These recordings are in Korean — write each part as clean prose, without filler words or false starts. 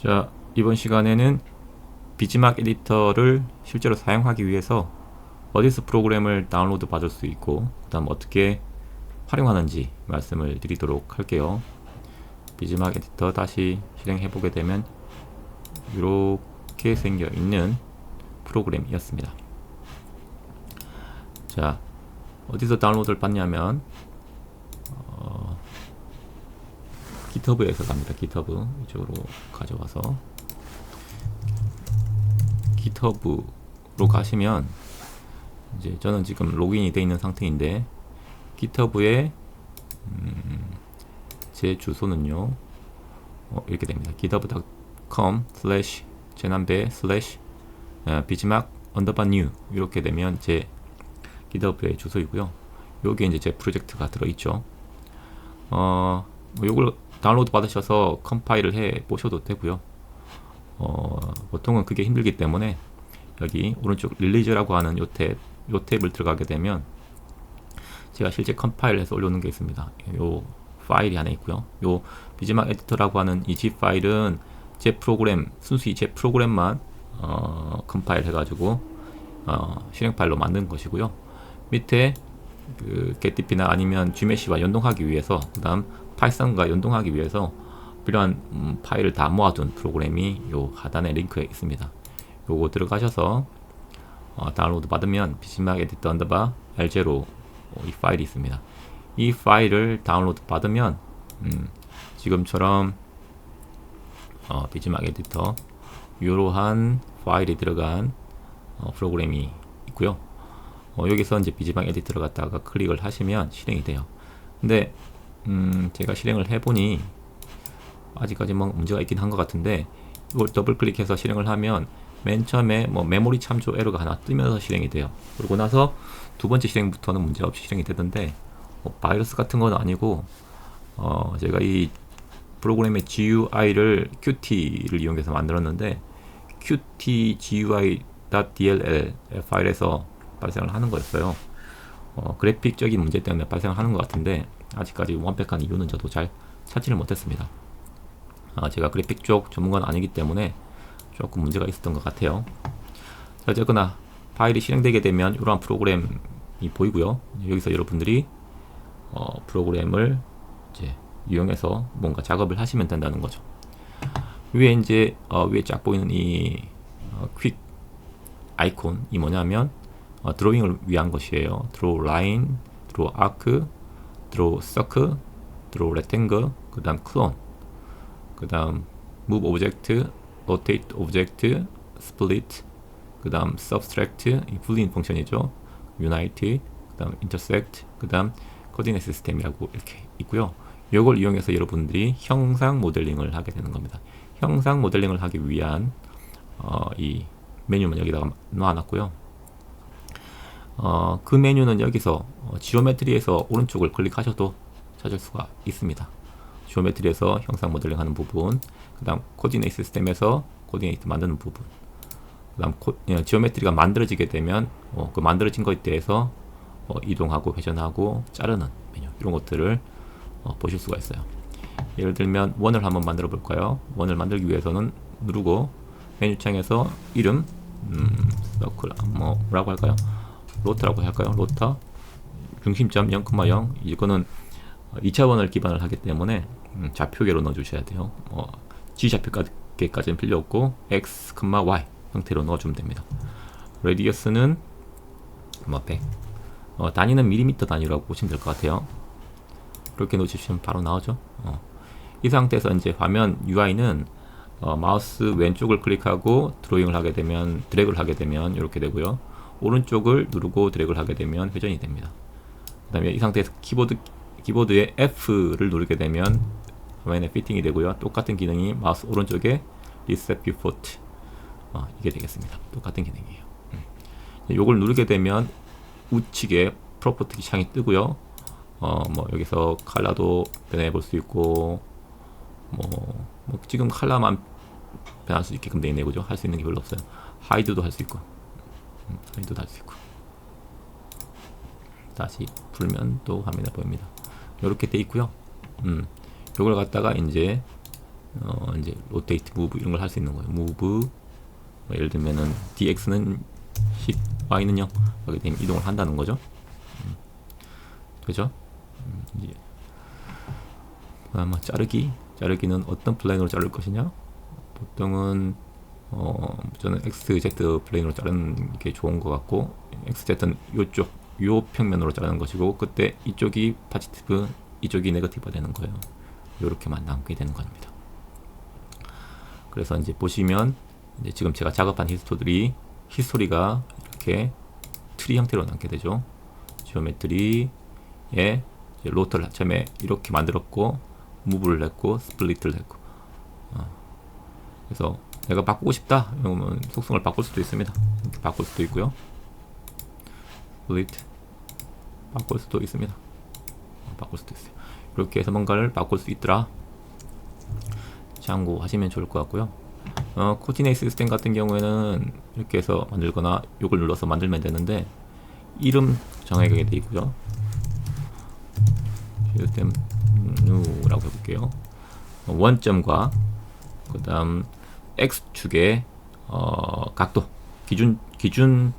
자, 이번 시간에는 비즈막 에디터를 실제로 사용하기 위해서 어디서 프로그램을 다운로드 받을 수 있고 그 다음 어떻게 활용하는지 말씀을 드리도록 할게요. 비즈막 에디터 다시 실행해 보게 되면 이렇게 생겨 있는 프로그램이었습니다. 자, 어디서 다운로드를 받냐면 GitHub에서 갑니다. GitHub 이쪽으로 가져와서 GitHub로 가시면 이제 저는 지금 로그인이 되어 있는 상태인데 GitHub에 제 주소는요 이렇게 됩니다. github.com/제남배/bizmak_new 이렇게 되면 제 GitHub의 주소이고요. 여기에 이제 제 프로젝트가 들어있죠. 요걸 다운로드 받으셔서 컴파일을 해 보셔도 되고요. 보통은 그게 힘들기 때문에 여기 오른쪽 릴리즈라고 하는 요 탭을 들어가게 되면 제가 실제 컴파일을 해서 올려놓은 게 있습니다. 요 파일이 안에 있고요. 요 비즈막 에디터라고 하는 이 zip 파일은 제 프로그램, 순수히 제 프로그램만 컴파일 해가지고 실행 파일로 만든 것이고요. 밑에 그 getDP나 아니면 gmesh와 연동하기 위해서, 그 다음 파이썬과 연동하기 위해서 필요한 파일을 다 모아둔 프로그램이 요 하단에 링크에 있습니다. 요거 들어가셔서 다운로드 받으면 비즈막 에디터 언더바 R0 이 파일이 있습니다. 이 파일을 다운로드 받으면 지금처럼 비즈막 에디터 이러한 파일이 들어간 프로그램이 있고요. 여기서 이제 비즈막 에디터를 갖다가 클릭을 하시면 실행이 돼요. 근데 제가 실행을 해보니 아직까지 뭐 문제가 있긴 한 것 같은데, 이걸 더블 클릭해서 실행을 하면 맨 처음에 뭐 메모리 참조 에러가 하나 뜨면서 실행이 돼요. 그러고 나서 두 번째 실행부터는 문제 없이 실행이 되던데, 바이러스 같은 건 아니고 제가 이 프로그램의 GUI를 Qt를 이용해서 만들었는데 Qt GUI.dll 파일에서 발생을 하는 거였어요. 그래픽적인 문제 때문에 발생을 하는 것 같은데 아직까지 완벽한 이유는 저도 잘 찾지를 못했습니다. 제가 그래픽 쪽 전문가는 아니기 때문에 조금 문제가 있었던 것 같아요. 자, 어쨌거나 파일이 실행되게 되면 이러한 프로그램이 보이고요. 여기서 여러분들이 프로그램을 이제 이용해서 뭔가 작업을 하시면 된다는 거죠. 위에 이제 위에 쫙 보이는 이 퀵 아이콘이 뭐냐면 드로잉을 위한 것이에요. 드로우 라인, 드로우 아크, 드로우 서클, 드로우 렉탱글, 그 다음 클론, 그 다음 move 오브젝트, rotate 오브젝트, split, 그 다음 subtract, 이 불린 펑션이죠. unite, 그 다음 intersect, 그 다음 코디네이트 시스템이라고 이렇게 있고요. 이걸 이용해서 여러분들이 형상 모델링을 하게 되는 겁니다. 형상 모델링을 하기 위한 이 메뉴만 여기다가 놔놨고요. 그 메뉴는 여기서 지오메트리에서 오른쪽을 클릭하셔도 찾을 수가 있습니다. 지오메트리에서 형상 모델링 하는 부분, 그 다음 코디네이트 시스템에서 코디네이트 만드는 부분, 그 다음 지오메트리가 만들어지게 되면 그 만들어진 것에 대해서 이동하고 회전하고 자르는 메뉴, 이런 것들을 보실 수가 있어요. 예를 들면 원을 한번 만들어 볼까요? 원을 만들기 위해서는 누르고 메뉴창에서 이름 서클 뭐라고 할까요? 로터라고 할까요? 로터 중심점 0,0, 이거는 2차원을 기반을 하기 때문에 좌표계로 넣어 주셔야 돼요. G좌표계까지는 필요 없고 X, Y 형태로 넣어 주면 됩니다. 레디어스는 100, 단위는 밀리미터 단위라고 보시면 될 것 같아요. 그렇게 놓치시면 바로 나오죠. 이 상태에서 이제 화면 UI는 마우스 왼쪽을 클릭하고 드로잉을 하게 되면, 드래그를 하게 되면 이렇게 되고요. 오른쪽을 누르고 드래그를 하게 되면 회전이 됩니다. 그 다음에 이 상태에서 키보드에 F를 누르게 되면 화면에 피팅이 되고요. 똑같은 기능이 마우스 오른쪽에 Reset Viewport 이게 되겠습니다. 똑같은 기능이에요. 요걸 누르게 되면 우측에 프로퍼티 창이 뜨고요. 뭐 여기서 컬러도 변해 볼 수 있고, 뭐 지금 컬러만 변할 수 있게끔 되어 있네요. 그죠? 할 수 있는 게 별로 없어요. 하이드도 할 수 있고, 하이드도 할 수 있고. 다시 풀면 또 화면에 보입니다. 이렇게 돼 있고요. 요걸 갖다가 이제 이제 rotate, move 이런 걸 할 수 있는 거예요. move 예를 들면은 dx는 10, y는요 하게 되면 이동을 한다는 거죠. 그죠? 이제 아마 자르기는 어떤 플레인으로 자를 것이냐? 보통은 저는 XZ 플레인으로 자르는 게 좋은 것 같고, XZ는 요 평면으로 자르는 것이고, 그때 이쪽이 포지티브, 이쪽이 네거티브가 되는 거예요. 요렇게만 남게 되는 겁니다. 그래서 이제 보시면 이제 지금 제가 작업한 히스토리가 이렇게 트리 형태로 남게 되죠. 지오메트리에 로터를 처음에 이렇게 만들었고, 무브를 했고, 스플릿을 했고, 그래서 내가 바꾸고 싶다 이러면 속성을 바꿀 수도 있습니다. 이렇게 바꿀 수도 있고요. 스플릿 바꿀 수도 있습니다. 바꿀 수도 있어요. 이렇게 해서 뭔가를 바꿀 수 있더라. 참고하시면 좋을 것 같고요. 코디네이트 시스템 같은 경우에는 이렇게 해서 만들거나 이걸 눌러서 만들면 되는데, 이름 정하게 되어 있고요. 시스템 뉴라고 해볼게요. 원점과 그 다음 x축의 각도, 기준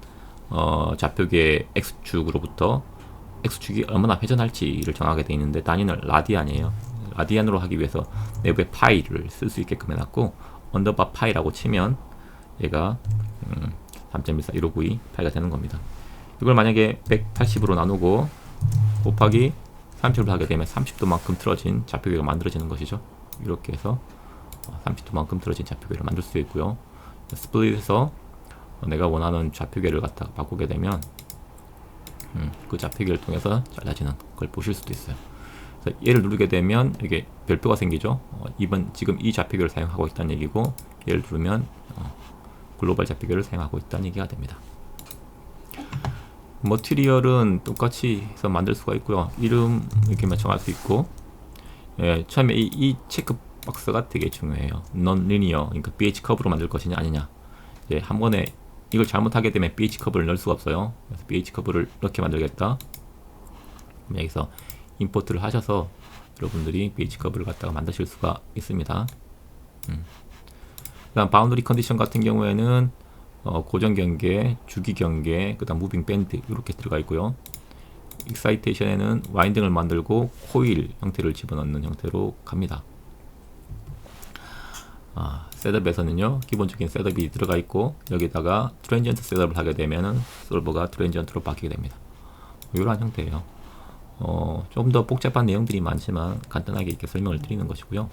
좌표계의 x축으로부터 x축이 얼마나 회전할지를 정하게 되어 있는데, 단위는 라디안이에요. 라디안으로 하기 위해서 내부에 파이를 쓸 수 있게끔 해놨고, 언더바 파이라고 치면 얘가 3.141592 파이가 되는 겁니다. 이걸 만약에 180으로 나누고 곱하기 30을 하게 되면 30도만큼 틀어진 좌표계가 만들어지는 것이죠. 이렇게 해서 30도만큼 틀어진 좌표계를 만들 수 있고요. 스플릿에서 내가 원하는 좌표계를 갖다가 바꾸게 되면 그 좌표계를 통해서 잘라지는 걸 보실 수도 있어요. 그래서 얘를 누르게 되면 이게 별표가 생기죠. 지금 이 좌표계를 사용하고 있다는 얘기고, 얘를 누르면 글로벌 좌표계를 사용하고 있다는 얘기가 됩니다. 머티리얼은 똑같이 해서 만들 수가 있고요. 이름 이렇게 정할 수 있고, 처음에 이 체크 박스가 되게 중요해요. non-linear, 그러니까 BH 커브로 만들 것이냐 아니냐. 한 번에 이걸 잘못하게 되면 BH 커브를 넣을 수가 없어요. 그래서 BH 커브를 이렇게 만들겠다. 여기서 임포트를 하셔서 여러분들이 BH 커브를 갖다가 만드실 수가 있습니다. 그다음 바운더리 컨디션 같은 경우에는 고정 경계, 주기 경계, 그다음 무빙 밴드 이렇게 들어가 있고요. 익사이테이션에는 와인딩을 만들고 코일 형태를 집어넣는 형태로 갑니다. 셋업에서는요, 기본적인 셋업이 들어가 있고, 여기다가 트랜지언트 셋업을 하게 되면은 솔버가 트랜지언트로 바뀌게 됩니다. 이러한 형태예요. 좀 더 복잡한 내용들이 많지만 간단하게 이렇게 설명을 드리는 것이고요.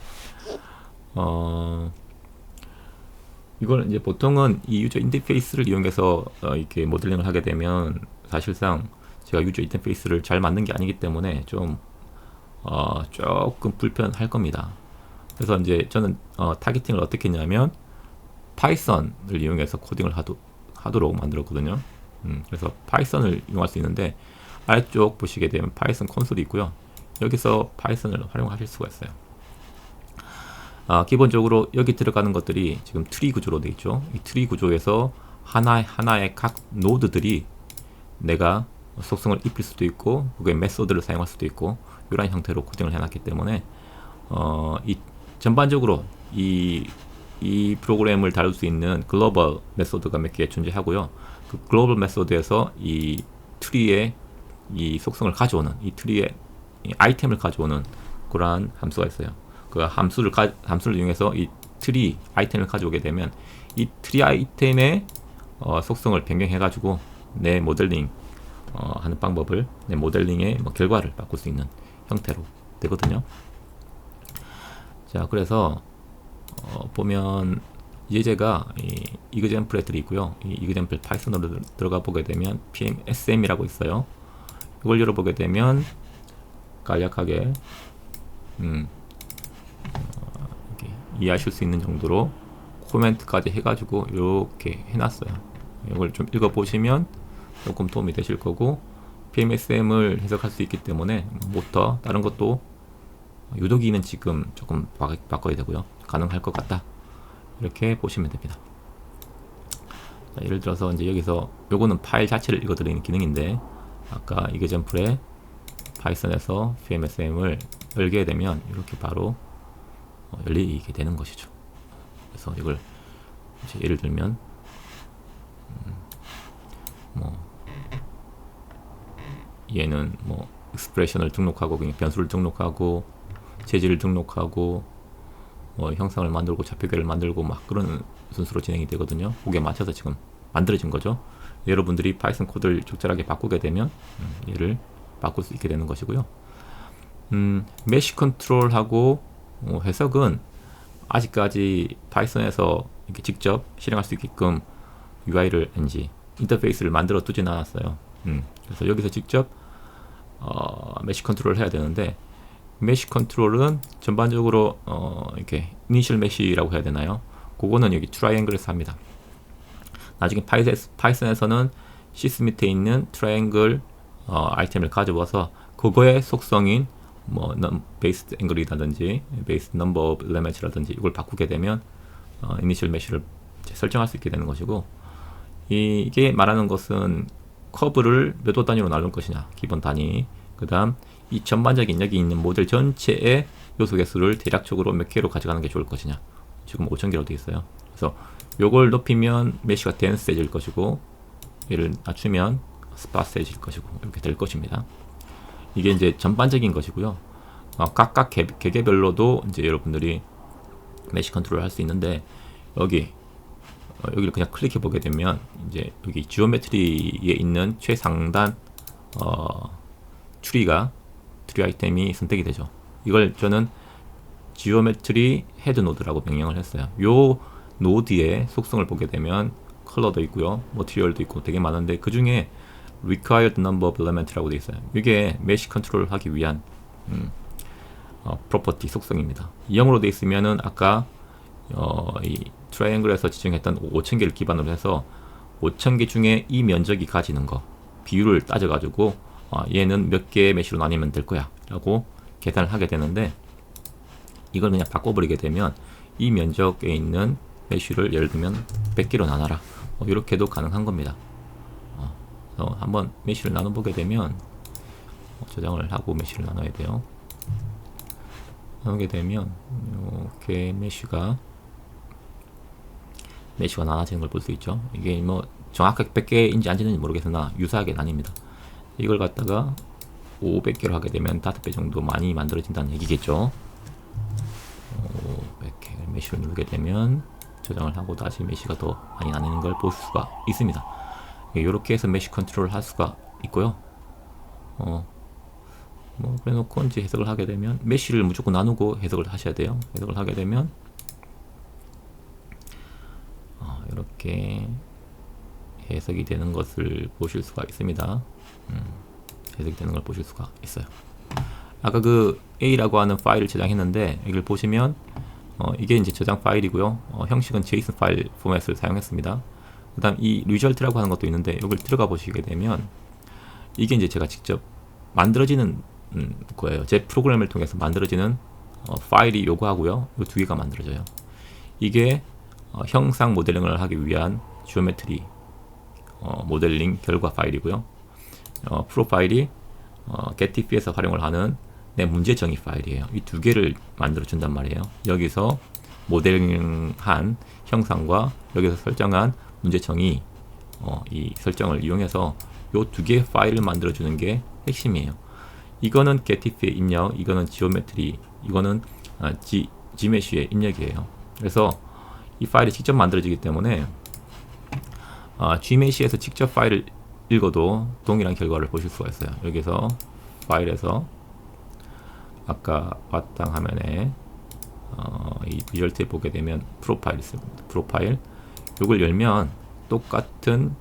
이걸 이제 보통은 이 유저 인터페이스를 이용해서 이렇게 모델링을 하게 되면, 사실상 제가 유저 인터페이스를 잘 만든 게 아니기 때문에 좀 조금 불편할 겁니다. 그래서 이제 저는 타겟팅을 어떻게 했냐면 파이썬을 이용해서 코딩을 하도록 만들었거든요. 그래서 파이썬을 이용할 수 있는데, 아래쪽 보시게 되면 파이썬 콘솔이 있고요. 여기서 파이썬을 활용하실 수가 있어요. 기본적으로 여기 들어가는 것들이 지금 트리 구조로 되어 있죠. 이 트리 구조에서 하나의 각 노드들이 내가 속성을 입힐 수도 있고, 그게 메소드를 사용할 수도 있고, 이런 형태로 코딩을 해놨기 때문에 이 전반적으로 이 프로그램을 다룰 수 있는 글로벌 메소드가 몇 개 존재하고요. 그 글로벌 메소드에서 이 트리의 이 속성을 가져오는, 이 트리의 이 아이템을 가져오는 그러한 함수가 있어요. 그 함수를 이용해서 이 트리 아이템을 가져오게 되면, 이 트리 아이템의 속성을 변경해 가지고 내 모델링 하는 방법을, 내 모델링의 결과를 바꿀 수 있는 형태로 되거든요. 자, 그래서 보면 이제 제가 이 이그젠플들이 있고요. 이 이그젠플 파이썬으로 들어가 보게 되면 PMSM이라고 있어요. 이걸 열어보게 되면 간략하게 이렇게 이해하실 수 있는 정도로 코멘트까지 해가지고 이렇게 해놨어요. 이걸 좀 읽어보시면 조금 도움이 되실 거고, PMSM을 해석할 수 있기 때문에 모터 다른 것도 유도기는 지금 조금 바꿔야 되고요. 가능할 것 같다. 이렇게 보시면 됩니다. 자, 예를 들어서 이제 여기서 요거는 파일 자체를 읽어드리는 기능인데, 아까 이그젠플에 파이썬에서 PMSM을 열게 되면 이렇게 바로 열리게 되는 것이죠. 그래서 이걸 이제 예를 들면 뭐 얘는 뭐 익스프레션을 등록하고 그냥 변수를 등록하고 재질을 등록하고 형상을 만들고 좌표계를 만들고 막 그런 순서로 진행이 되거든요. 그게 맞춰서 지금 만들어진 거죠. 여러분들이 파이썬 코드를 적절하게 바꾸게 되면 얘를 바꿀 수 있게 되는 것이고요. 메쉬 컨트롤하고 해석은 아직까지 파이썬에서 이렇게 직접 실행할 수 있게끔 UI를 인터페이스를 만들어 두진 않았어요. 그래서 여기서 직접 메쉬 컨트롤을 해야 되는데, 메쉬 컨트롤은 전반적으로 이렇게 이니셜 메쉬라고 해야 되나요? 그거는 여기 트라이앵글에서 합니다. 나중에 파이썬에서는 시스 밑에 있는 트라이앵글 아이템을 가져와서 그거의 속성인 뭐 베이스 앵글이라든지 베이스 넘버 오브 엘리먼트라든지 이걸 바꾸게 되면 이니셜 메쉬를 설정할 수 있게 되는 것이고, 이게 말하는 것은 커브를 몇 호 단위로 나눌 것이냐, 기본 단위, 그 다음 이 전반적인 여기 있는 모델 전체의 요소 개수를 대략적으로 몇 개로 가져가는 게 좋을 것이냐. 지금 5000개로 되어 있어요. 그래서 요걸 높이면 메쉬가 덴스해질 것이고, 얘를 낮추면 스파스해질 것이고, 이렇게 될 것입니다. 이게 이제 전반적인 것이고요. 각각 개개별로도 이제 여러분들이 메쉬 컨트롤을 할 수 있는데, 여기를 그냥 클릭해 보게 되면 이제 여기 지오메트리에 있는 최상단 트리 아이템이 선택이 되죠. 이걸 저는 지오메트리 헤드 노드라고 명령을 했어요. 요 노드의 속성을 보게 되면 컬러도 있고요, 머티리얼도 있고 되게 많은데, 그 중에 required number of element라고 되어 있어요. 이게 메쉬 컨트롤을 하기 위한 프로퍼티 속성입니다. 0으로 되어 있으면은 아까 이 트라이앵글에서 지정했던 5000개를 기반으로 해서 5000개 중에 이 면적이 가지는 거 비율을 따져가지고 얘는 몇 개의 메쉬로 나뉘면 될 거야 라고 계산을 하게 되는데, 이걸 그냥 바꿔버리게 되면 이 면적에 있는 메쉬를 예를 들면 100개로 나눠라, 이렇게도 가능한 겁니다. 그래서 한번 메쉬를 나눠보게 되면 저장을 하고 메쉬를 나눠야 돼요. 나누게 되면 이렇게 메쉬가 나눠지는 걸 볼 수 있죠. 이게 뭐 정확하게 100개인지 아닌지는 모르겠으나 유사하게 나뉩니다. 이걸 갖다가 500개로 하게 되면 5배 정도 많이 만들어진다는 얘기겠죠. 500개 메쉬를 누르게 되면 저장을 하고 다시 메쉬가 더 많이 나뉘는 걸 볼 수가 있습니다. 이렇게 해서 메쉬 컨트롤을 할 수가 있고요. 뭐 그래놓고 이제 해석을 하게 되면 메쉬를 무조건 나누고 해석을 하셔야 돼요. 해석을 하게 되면 이렇게 해석이 되는 것을 보실 수가 있습니다. 해석이 되는 걸 보실 수가 있어요. 아까 그 A라고 하는 파일을 저장했는데, 이걸 보시면 이게 이제 저장 파일이고요. 형식은 JSON 파일 포맷을 사용했습니다. 그 다음 이 result라고 하는 것도 있는데, 이걸 들어가 보시게 되면 이게 이제 제가 직접 만들어지는 거예요. 제 프로그램을 통해서 만들어지는 파일이 요거하고요, 요 두 개가 만들어져요. 이게 형상 모델링을 하기 위한 지오메트리 모델링 결과 파일이고요. 프로파일이 getDif에서 활용을 하는 내 문제 정의 파일이에요. 이 두 개를 만들어 준단 말이에요. 여기서 모델링한 형상과 여기서 설정한 문제 정의, 이 설정을 이용해서 이 두 개의 파일을 만들어 주는 게 핵심이에요. 이거는 getDif의 입력, 이거는 지오메트리, 이거는 gmesh의 입력이에요. 그래서 이 파일이 직접 만들어지기 때문에 gmesh에서 직접 파일을 읽어도 동일한 결과를 보실 수가 있어요. 여기서 파일에서 아까 바탕 화면에 이 리얼트에 보게 되면 프로파일 있습니다. 프로파일 이걸 열면 똑같은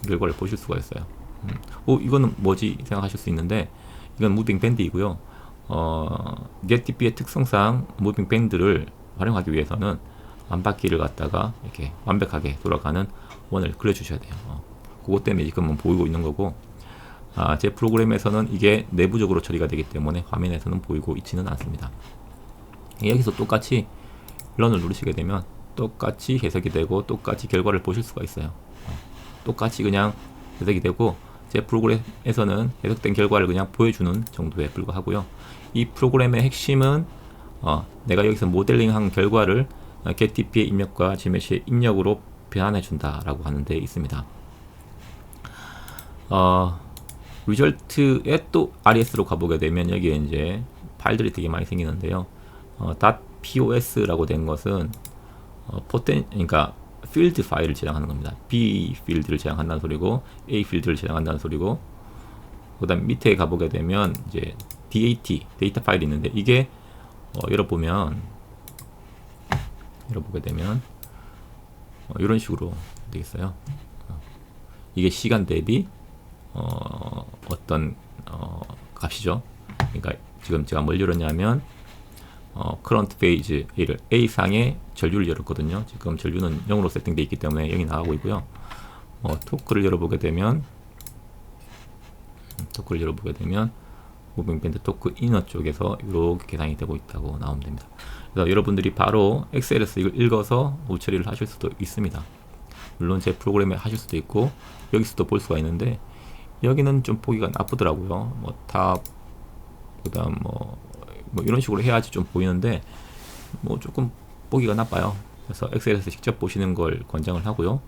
결과를 보실 수가 있어요. 이거는 뭐지 생각하실 수 있는데, 이건 무빙 밴드이고요. getDif의 특성상 무빙 밴드를 활용하기 위해서는 안바퀴를 갖다가 이렇게 완벽하게 돌아가는 원을 그려주셔야 돼요. 그것 때문에 지금 보이고 있는 거고, 제 프로그램에서는 이게 내부적으로 처리가 되기 때문에 화면에서는 보이고 있지는 않습니다. 여기서 똑같이 런을 누르시게 되면 똑같이 해석이 되고 똑같이 결과를 보실 수가 있어요. 똑같이 그냥 해석이 되고, 제 프로그램에서는 해석된 결과를 그냥 보여주는 정도에 불과하고요. 이 프로그램의 핵심은 내가 여기서 모델링한 결과를 getDP의 입력과 gmesh의 입력으로 변환해 준다라고 하는 데 있습니다. 리절트에 또 RES로 가보게 되면 여기에 이제 파일들이 되게 많이 생기는데요. .pos라고 된 것은 그러니까 필드 파일을 저장하는 겁니다. B 필드를 저장한다는 소리고 A 필드를 저장한다는 소리고, 그다음 밑에 가보게 되면 이제 DAT 데이터 파일이 있는데 이게 열어보게 되면 이런 식으로 되어 있어요. 이게 시간 대비 어떤 값이죠. 그러니까 지금 제가 뭘 열었냐면 current phase A를 A상의 전류를 열었거든요. 지금 전류는 0으로 세팅되어 있기 때문에 0이 나가고 있고요. 토크를 열어보게 되면 무빙 밴드 토크 이너 쪽에서 이렇게 계산이 되고 있다고 나오면 됩니다. 그래서 여러분들이 바로 엑셀에서 이걸 읽어서 우처리를 하실 수도 있습니다. 물론 제 프로그램에 하실 수도 있고 여기서도 볼 수가 있는데 여기는 좀 보기가 나쁘더라고요. 탑 그다음 뭐 이런 식으로 해야지 좀 보이는데 조금 보기가 나빠요. 그래서 엑셀에서 직접 보시는 걸 권장을 하고요.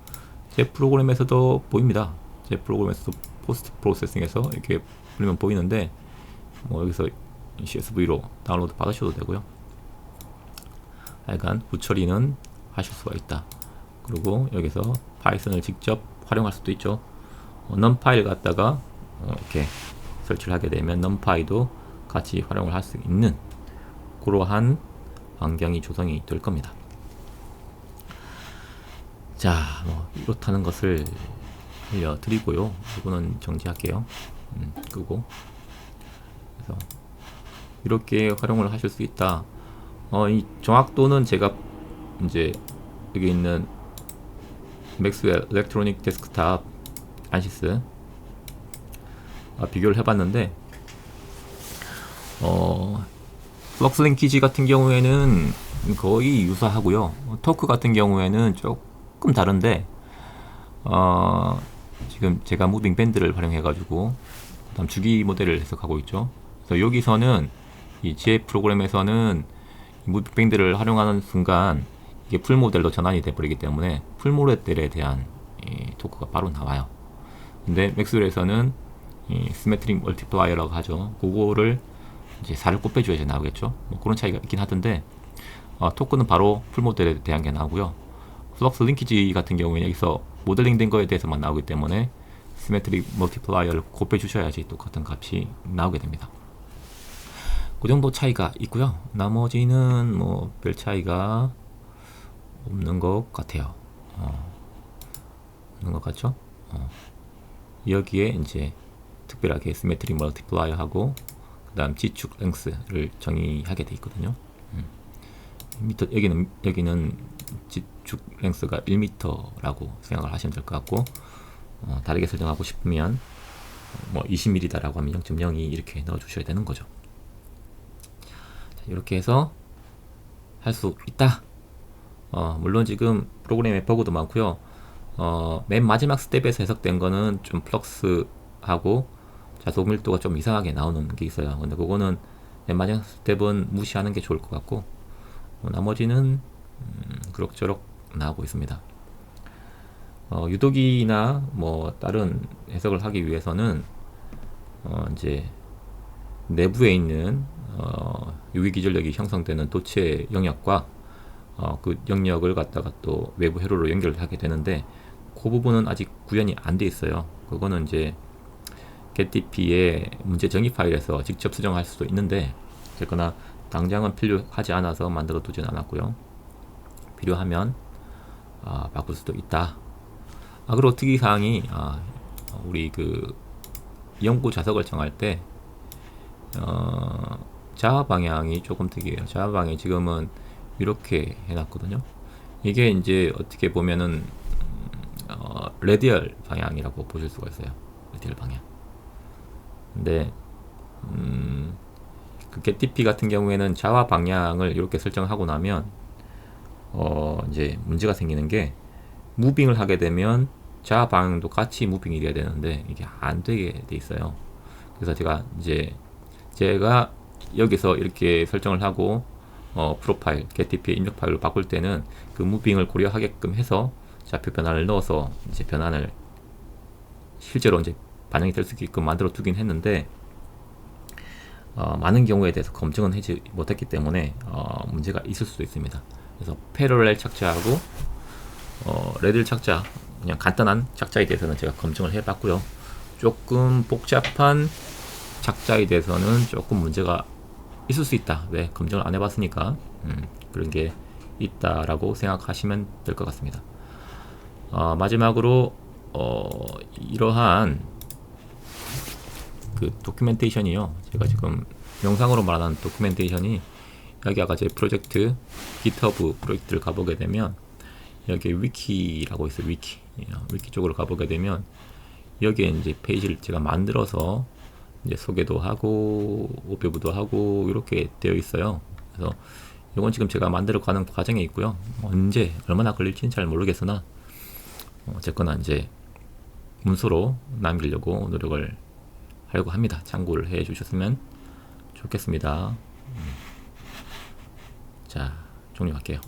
제 프로그램에서도 보입니다. 제 프로그램에서도 포스트 프로세싱에서 이렇게 보면 보이는데 여기서 CSV로 다운로드 받으셔도 되고요. 하여간 후처리는 하실 수가 있다. 그리고 여기서 파이썬을 직접 활용할 수도 있죠. num파일 갖다가 이렇게 설치를 하게 되면 num파이도 같이 활용을 할 수 있는 그러한 환경이 조성이 될 겁니다. 자, 이렇다는 것을 알려드리고요. 이거는 정지할게요. 끄고. 그래서 이렇게 활용을 하실 수 있다. 이 정확도는 제가 이제 여기 있는 맥스웰 일렉트로닉 데스크탑 안시스 비교를 해봤는데 플럭스 링키지 같은 경우에는 거의 유사하고요. 토크 같은 경우에는 조금 다른데 지금 제가 무빙 밴드를 활용해 가지고 그다음 주기 모델을 해석하고 있죠. 그래서 여기서는 이 제 프로그램에서는 무빙 밴드를 활용하는 순간 이게 풀 모델로 전환이 돼 버리기 때문에 풀 모델에 대한 토크가 바로 나와요. 근데 맥스웰에서는 이 시메트릭 멀티플라이어라고 하죠. 그거를 이제 4를 곱해줘야지 나오겠죠. 그런 차이가 있긴 하던데 토크는 바로 풀 모델에 대한 게 나오고요. 플럭스 링키지 같은 경우에는 여기서 모델링 된 거에 대해서만 나오기 때문에 시메트릭 멀티플라이어를 곱해주셔야지 똑같은 값이 나오게 됩니다. 그 정도 차이가 있고요. 나머지는 별 차이가 없는 것 같아요. 없는 것 같죠? 여기에 이제 특별하게 시메트릭 멀티플라이어 하고 그 다음 지축 랭스를 정의하게 돼 있거든요. 여기는 지축 랭스가 1m라고 생각을 하시면 될 것 같고 다르게 설정하고 싶으면 20mm다라고 하면 0.02 이렇게 넣어 주셔야 되는 거죠. 자, 이렇게 해서 할 수 있다. 물론 지금 프로그램에 버그도 많고요. 맨 마지막 스텝에서 해석된 거는 좀 플럭스하고 자속 밀도가 좀 이상하게 나오는 게 있어요. 근데 그거는 맨 마지막 스텝은 무시하는 게 좋을 것 같고 나머지는 그럭저럭 나오고 있습니다. 유도기나 다른 해석을 하기 위해서는 이제 내부에 있는 유기기전력이 형성되는 도체 영역과 그 영역을 갖다가 또 외부 회로로 연결을 하게 되는데 그 부분은 아직 구현이 안 돼 있어요. 그거는 이제 getDP의 문제 정의 파일에서 직접 수정할 수도 있는데 어쨌거나 당장은 필요하지 않아서 만들어 두진 않았고요. 필요하면 바꿀 수도 있다. 그리고 특이사항이 우리 그 연구 좌석을 정할 때 좌 방향이 조금 특이해요. 좌 방향이 지금은 이렇게 해놨거든요. 이게 이제 어떻게 보면은 레디얼 방향이라고 보실 수가 있어요. 레디얼 방향. 근데 그 getDP 같은 경우에는 좌와 방향을 이렇게 설정하고 나면 이제 문제가 생기는 게 무빙을 하게 되면 좌 방향도 같이 무빙이 돼야 되는데 이게 안 되게 돼 있어요. 그래서 제가 여기서 이렇게 설정을 하고 프로파일, getDP의 입력 파일로 바꿀 때는 그 무빙을 고려하게끔 해서 좌표 변환을 넣어서 이제 변환을 실제로 이제 반영이 될 수 있게끔 만들어 두긴 했는데 많은 경우에 대해서 검증은 하지 못했기 때문에 문제가 있을 수도 있습니다. 그래서 패러렐 착자하고 레들 착자, 그냥 간단한 착자에 대해서는 제가 검증을 해봤고요. 조금 복잡한 착자에 대해서는 조금 문제가 있을 수 있다. 왜? 검증을 안 해봤으니까 그런 게 있다라고 생각하시면 될 것 같습니다. 마지막으로 이러한 그 도큐멘테이션이요. 제가 지금 영상으로 말하는 도큐멘테이션이 여기 아까 제 프로젝트 GitHub 프로젝트를 가보게 되면 여기 위키라고 있어요. 위키 쪽으로 가보게 되면 여기에 이제 페이지를 제가 만들어서 이제 소개도 하고 오버뷰도 하고 이렇게 되어 있어요. 그래서 이건 지금 제가 만들어 가는 과정에 있고요. 언제 얼마나 걸릴지는 잘 모르겠으나 어쨌거나 이제 문서로 남기려고 노력을 하려고 합니다. 참고를 해 주셨으면 좋겠습니다. 자, 종료할게요.